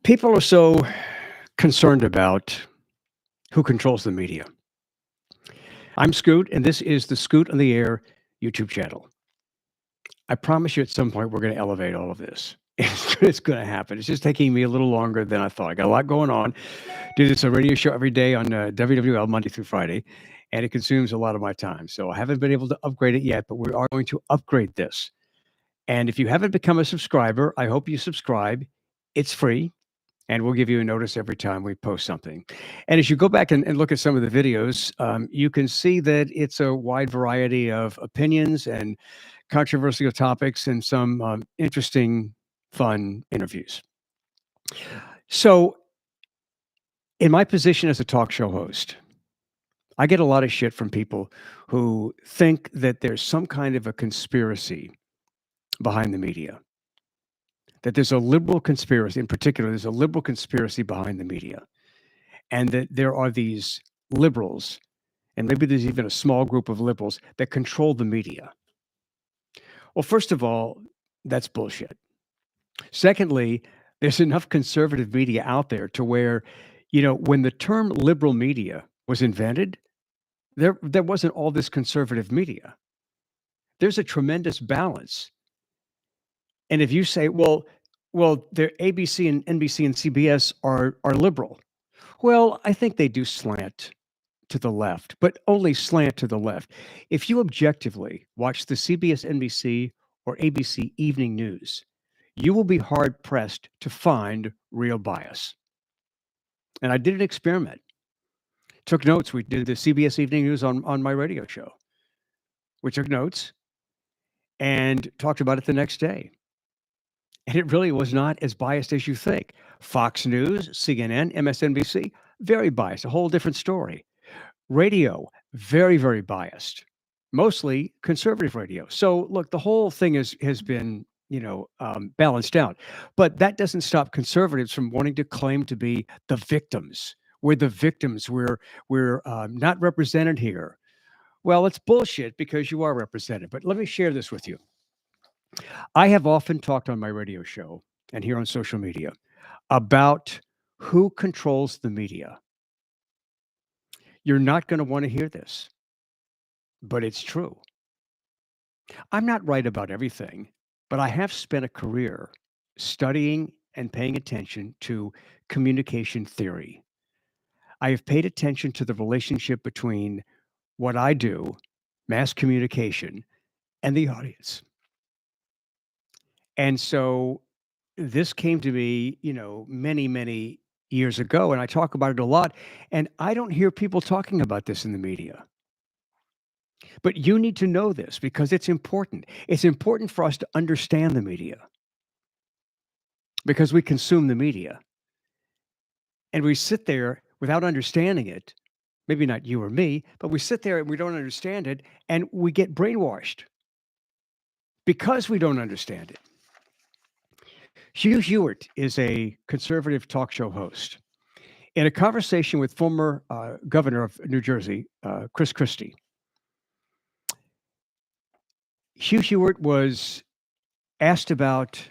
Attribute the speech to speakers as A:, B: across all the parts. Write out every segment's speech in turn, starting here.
A: People are so concerned about who controls the media. I'm Scoot, and this is the Scoot on the Air YouTube channel. I promise you at some point we're going to elevate all of this. It's going to happen. It's just taking me a little longer than I thought. I got a lot going on. Do this a radio show every day on WWL Monday through Friday, and it consumes a lot of my time. So I haven't been able to upgrade it yet, but we are going to upgrade this. And if you haven't become a subscriber, I hope you subscribe. It's free. And we'll give you a notice every time we post something. And as you go back and look at some of the videos, you can see that it's a wide variety of opinions and controversial topics and some interesting, fun interviews. So, in my position as a talk show host, I get a lot of shit from people who think that there's some kind of a conspiracy behind the media. That there's a liberal conspiracy, in particular, there's a liberal conspiracy behind the media. And that there are these liberals, and maybe there's even a small group of liberals that control the media. Well, first of all, that's bullshit. Secondly, there's enough conservative media out there to where, when the term liberal media was invented, there wasn't all this conservative media. There's a tremendous balance. And if you say, well, the ABC and NBC and CBS are liberal. Well, I think they do slant to the left, but only slant to the left. If you objectively watch the CBS, NBC, or ABC evening news, you will be hard pressed to find real bias. And I did an experiment. Took notes. We did the CBS evening news on my radio show. We took notes and talked about it the next day. And it really was not as biased as you think. Fox News, CNN, MSNBC, very biased, a whole different story. Radio, very, very biased, mostly conservative radio. So, look, the whole thing has been, balanced out. But that doesn't stop conservatives from wanting to claim to be the victims. We're the victims. We're not represented here. Well, it's bullshit because you are represented. But let me share this with you. I have often talked on my radio show and here on social media about who controls the media. You're not going to want to hear this, but it's true. I'm not right about everything, but I have spent a career studying and paying attention to communication theory. I have paid attention to the relationship between what I do, mass communication, and the audience. And so this came to me, many, many years ago, and I talk about it a lot. And I don't hear people talking about this in the media. But you need to know this because it's important. It's important for us to understand the media because we consume the media. And we sit there without understanding it. Maybe not you or me, but we sit there and we don't understand it and we get brainwashed because we don't understand it. Hugh Hewitt is a conservative talk show host. In a conversation with former governor of New Jersey, Chris Christie, Hugh Hewitt was asked about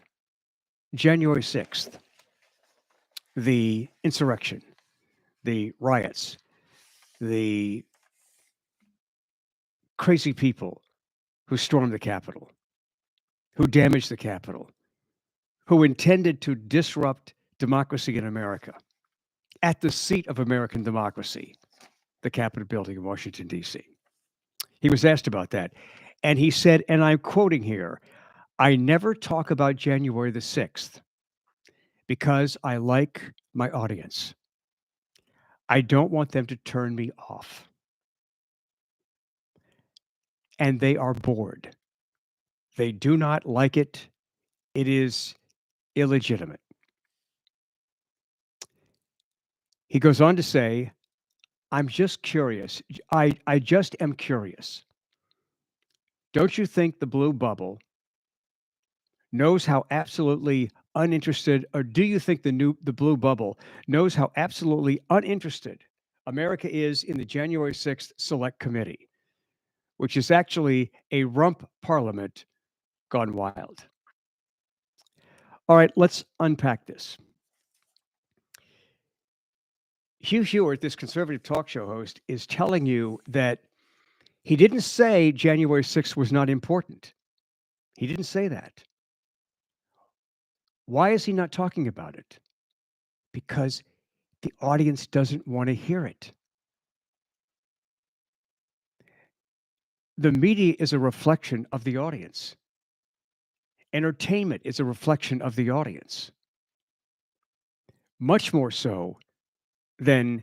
A: January 6th, the insurrection, the riots, the crazy people who stormed the Capitol, who damaged the Capitol, who intended to disrupt democracy in America at the seat of American democracy, the Capitol building in Washington, D.C. He was asked about that. And he said, and I'm quoting here, I never talk about January the 6th because I like my audience. I don't want them to turn me off. And they are bored. They do not like it. It is illegitimate. He goes on to say, I'm just curious. I just am curious. Don't you think the blue bubble knows how absolutely uninterested, or do you think the blue bubble knows how absolutely uninterested America is in the January 6th Select Committee, which is actually a rump parliament gone wild? All right, let's unpack this. Hugh Hewitt, this conservative talk show host, is telling you that he didn't say January 6th was not important. He didn't say that. Why is he not talking about it? Because the audience doesn't want to hear it. The media is a reflection of the audience. Entertainment is a reflection of the audience, much more so than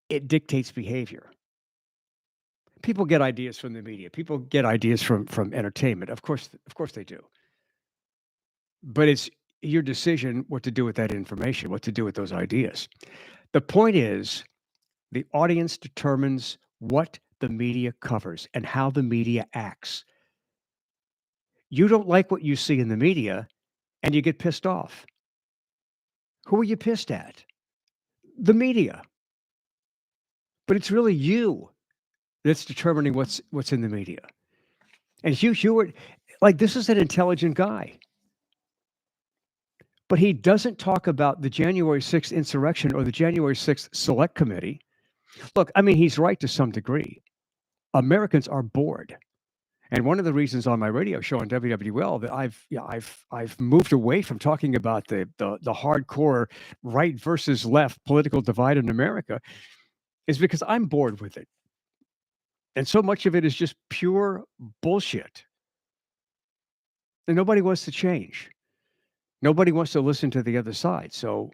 A: it dictates behavior. People get ideas from the media. People get ideas from entertainment. Of course they do. But it's your decision what to do with that information, what to do with those ideas. The point is, the audience determines what the media covers and how the media acts. You don't like what you see in the media and you get pissed off. Who are you pissed at? The media. But it's really you that's determining what's in the media. And Hugh Hewitt, like, this is an intelligent guy, but he doesn't talk about the January 6th insurrection or the January 6th select committee. Look, I mean, he's right to some degree. Americans are bored. And one of the reasons on my radio show on WWL that I've moved away from talking about the hardcore right versus left political divide in America is because I'm bored with it. And so much of it is just pure bullshit. And nobody wants to change. Nobody wants to listen to the other side. So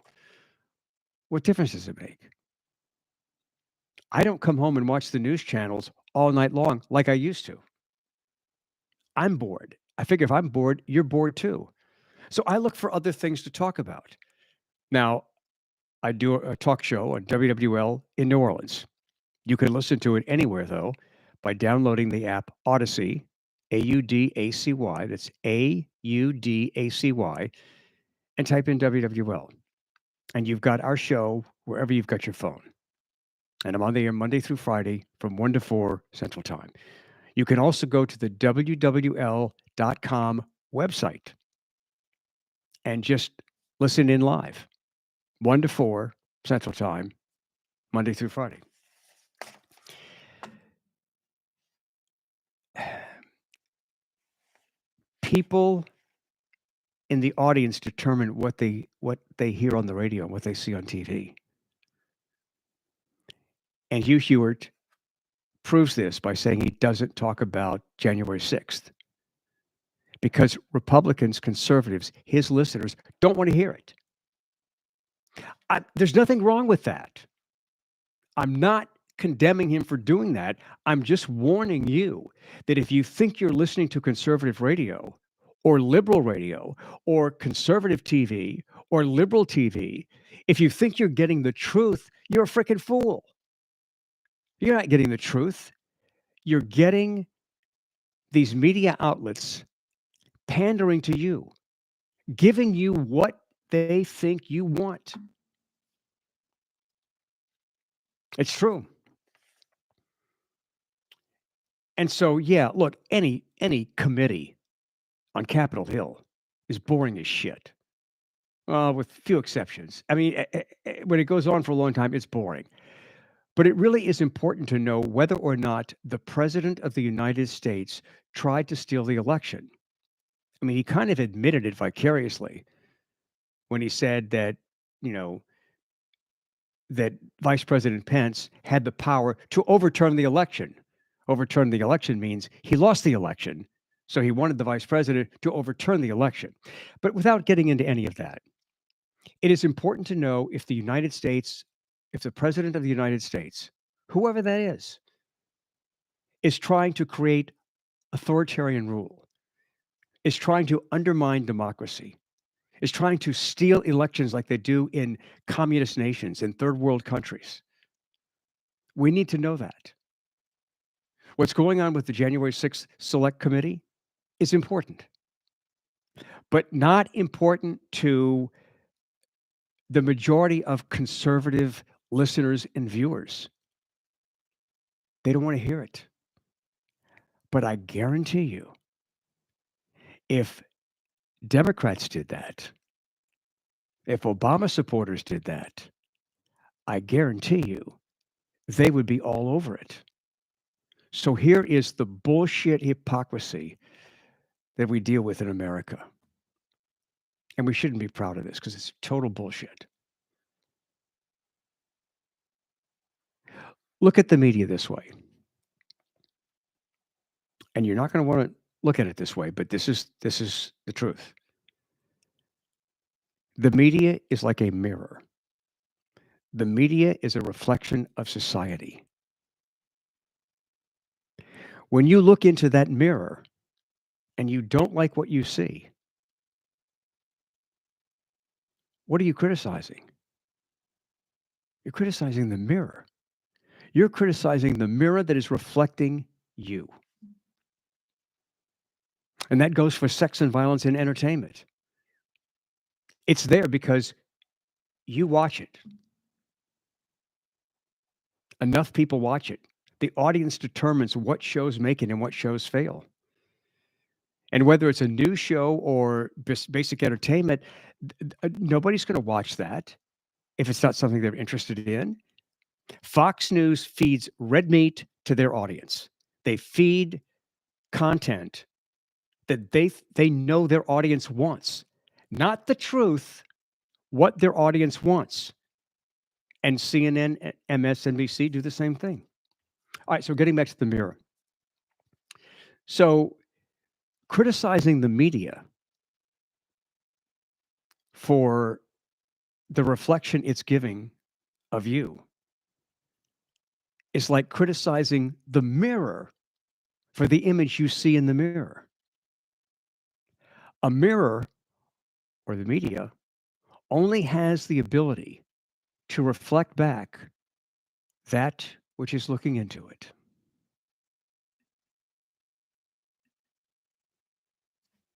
A: what difference does it make? I don't come home and watch the news channels all night long like I used to. I'm bored. I figure if I'm bored, you're bored too. So I look for other things to talk about. Now, I do a talk show on WWL in New Orleans. You can listen to it anywhere, though, by downloading the app Odyssey, Audacy. That's Audacy, and type in WWL. And you've got our show wherever you've got your phone. And I'm on the air Monday through Friday from 1 to 4 Central Time. You can also go to the WWL.com website and just listen in live, 1 to 4 Central Time, Monday through Friday. People in the audience determine what they hear on the radio and what they see on TV. And Hugh Hewitt proves this by saying he doesn't talk about January 6th because Republicans, conservatives, his listeners don't want to hear it. There's nothing wrong with that. I'm not condemning him for doing that. I'm just warning you that if you think you're listening to conservative radio or liberal radio or conservative TV or liberal TV, if you think you're getting the truth, you're a freaking fool. You're not getting the truth. You're getting these media outlets pandering to you, giving you what they think you want. It's true. And so, yeah, look, any committee on Capitol Hill is boring as shit, with few exceptions. I mean, when it goes on for a long time, it's boring. But it really is important to know whether or not the president of the United States tried to steal the election. I mean, he kind of admitted it vicariously when he said that, you know, that Vice President Pence had the power to overturn the election. Overturn the election means he lost the election. So he wanted the vice president to overturn the election. But without getting into any of that, it is important to know if the United States, if the president of the United States, whoever that is trying to create authoritarian rule, is trying to undermine democracy, is trying to steal elections like they do in communist nations, in third world countries. We need to know that. What's going on with the January 6th Select Committee is important, but not important to the majority of conservative listeners and viewers. They don't want to hear it. But I guarantee you, if Democrats did that, if Obama supporters did that, I guarantee you they would be all over it. So here is the bullshit hypocrisy that we deal with in America. And we shouldn't be proud of this because it's total bullshit. Look at the media this way. And you're not going to want to look at it this way, but this is the truth. The media is like a mirror. The media is a reflection of society. When you look into that mirror and you don't like what you see, what are you criticizing? You're criticizing the mirror. You're criticizing the mirror that is reflecting you. And that goes for sex and violence in entertainment. It's there because you watch it. Enough people watch it. The audience determines what shows make it and what shows fail. And whether it's a news show or basic entertainment, nobody's going to watch that if it's not something they're interested in. Fox News feeds red meat to their audience. They feed content that they know their audience wants, not the truth, what their audience wants. And CNN, MSNBC do the same thing. All right, so getting back to the mirror. So criticizing the media for the reflection it's giving of you is like criticizing the mirror for the image you see in the mirror. A mirror, or the media, only has the ability to reflect back that which is looking into it.